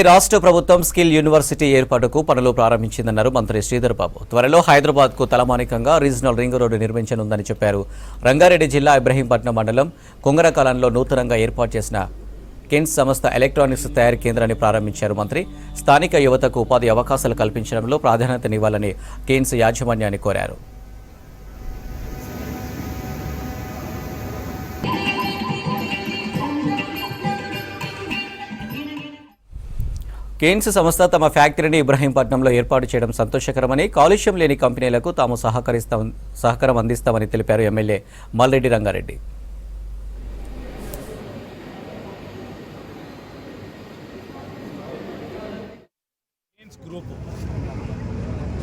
రాష్ట్ర ప్రభుత్వం skill university ఏర్పాటుకు పనులు ప్రారంభించిందన్నారు మంత్రి శ్రీధర్ బాబు. త్వరలో హైదరాబాద్కు తలమానికంగా రీజనల్ రింగ్ రోడ్డు నిర్మించనుందని చెప్పారు. రంగారెడ్డి జిల్లా ఇబ్రహీంపట్నం మండలం కుంగరకాలంలో నూతనంగా ఏర్పాటు చేసిన కెన్స్ సంస్థ ఎలక్ట్రానిక్స్ తయారీ కేంద్రాన్ని ప్రారంభించారు మంత్రి. స్థానిక యువతకు ఉపాధి అవకాశాలు కల్పించడంలో ప్రాధాన్యతనివ్వాలని కెన్స్ యాజమాన్యాన్ని కోరారు. కెయిన్స్ సంస్థ తమ ఫ్యాక్టరీని ఇబ్రహీంపట్నంలో ఏర్పాటు చేయడం సంతోషకరమని, కాలుష్యం లేని కంపెనీలకు తాము సహకారం అందిస్తామని తెలిపారు ఎమ్మెల్యే మల్రెడ్డి రంగారెడ్డి.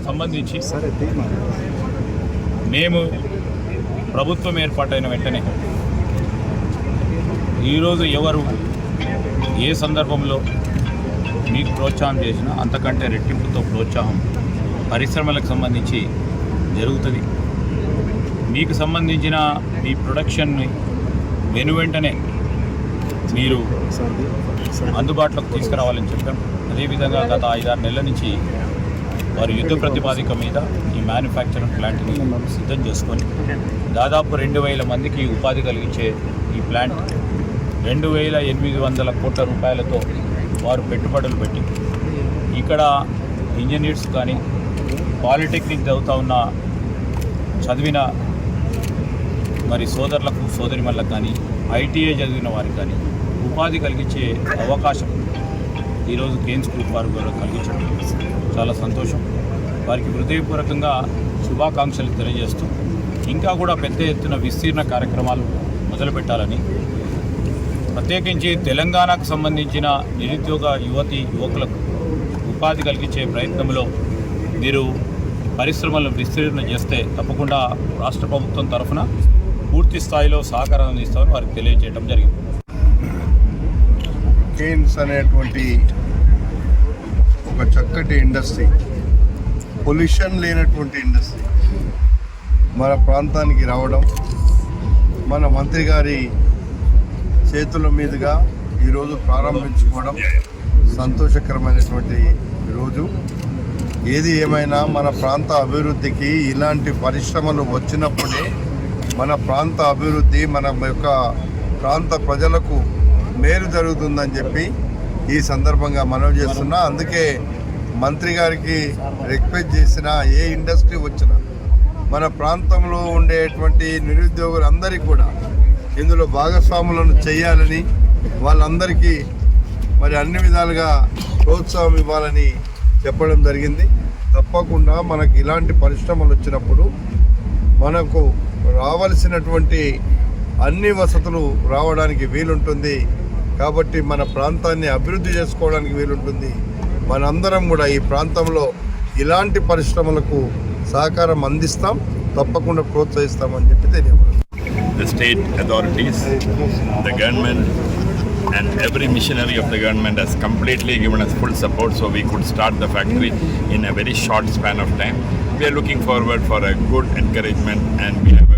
సంబంధించి మేము ప్రభుత్వం ఏర్పాటైన వెంటనే ఈరోజు ఎవరు ఏ సందర్భంలో మీకు ప్రోత్సాహం చేసినా అంతకంటే రెట్టింపుతో ప్రోత్సాహం పరిశ్రమలకు సంబంధించి జరుగుతుంది. మీకు సంబంధించిన మీ ప్రొడక్షన్ని వెనువెంటనే మీరు అందుబాటులోకి తీసుకురావాలని చెప్పాం. అదేవిధంగా గత 5-6 నెలల నుంచి వారు యుద్ధ ప్రతిపాదిక మీద ఈ మ్యానుఫ్యాక్చరింగ్ ప్లాంట్ని సిద్ధం చేసుకొని దాదాపు 2,000 మందికి ఉపాధి కలిగించే ఈ ప్లాంట్ 2,800 కోట్ల రూపాయలతో వారు పెట్టుబడులు పెట్టి ఇక్కడ ఇంజనీర్స్ కానీ పాలిటెక్నిక్ చదివిన మరి సోదరులకు సోదరిమణులకు కానీ ఐటీఐ చదివిన వారికి కానీ ఉపాధి కలిగించే అవకాశం ఈరోజు కెయిన్స్ గ్రూప్ వారు కలిగించడం చాలా సంతోషం. వారికి హృదయపూర్వకంగా శుభాకాంక్షలు తెలియజేస్తూ ఇంకా కూడా పెద్ద ఎత్తున విస్తీర్ణ కార్యక్రమాలు మొదలుపెట్టాలని, ప్రత్యేకించి తెలంగాణకు సంబంధించిన నిరుద్యోగ యువకులకు ఉపాధి కలిగించే ప్రయత్నంలో మీరు పరిశ్రమలను విస్తీర్ణ చేస్తే తప్పకుండా రాష్ట్ర ప్రభుత్వం తరఫున పూర్తి స్థాయిలో సహకారం అందిస్తామని వారికి తెలియజేయడం జరిగింది. కెయిన్స్ అనేటువంటి ఒక చక్కటి ఇండస్ట్రీ, పొల్యూషన్ లేనటువంటి ఇండస్ట్రీ మన ప్రాంతానికి రావడం మన మంత్రి గారి చేతుల మీదుగా ఈరోజు ప్రారంభించుకోవడం సంతోషకరమైనటువంటి రోజు. ఏది ఏమైనా మన ప్రాంత అభివృద్ధికి ఇలాంటి పరిశ్రమలు వచ్చినప్పుడే మన ప్రాంత అభివృద్ధి, మన యొక్క ప్రాంత ప్రజలకు మేలు జరుగుతుందని చెప్పి ఈ సందర్భంగా మనవి చేస్తున్నా. అందుకే మంత్రి గారికి రిక్వెస్ట్ చేసిన ఏ ఇండస్ట్రీ వచ్చినా మన ప్రాంతంలో ఉండేటువంటి నిరుద్యోగులందరికీ కూడా ఇందులో భాగస్వాములను చేయాలని, వాళ్ళందరికీ మరి అన్ని విధాలుగా ప్రోత్సాహం ఇవ్వాలని చెప్పడం జరిగింది. తప్పకుండా మనకి ఇలాంటి పరిశ్రమలు వచ్చినప్పుడు మనకు రావాల్సినటువంటి అన్ని వసతులు రావడానికి వీలుంటుంది. కాబట్టి మన ప్రాంతాన్ని అభివృద్ధి చేసుకోవడానికి వీలుంటుంది. మనందరం కూడా ఈ ప్రాంతంలో ఇలాంటి పరిశ్రమలకు సహకారం అందిస్తాం, తప్పకుండా ప్రోత్సహిస్తామని చెప్పి తెలియజేస్తాం. The state authorities, the government and every missionary of the government has completely given us full support so we could start the factory in a very short span of time. We are looking forward for a good encouragement and we have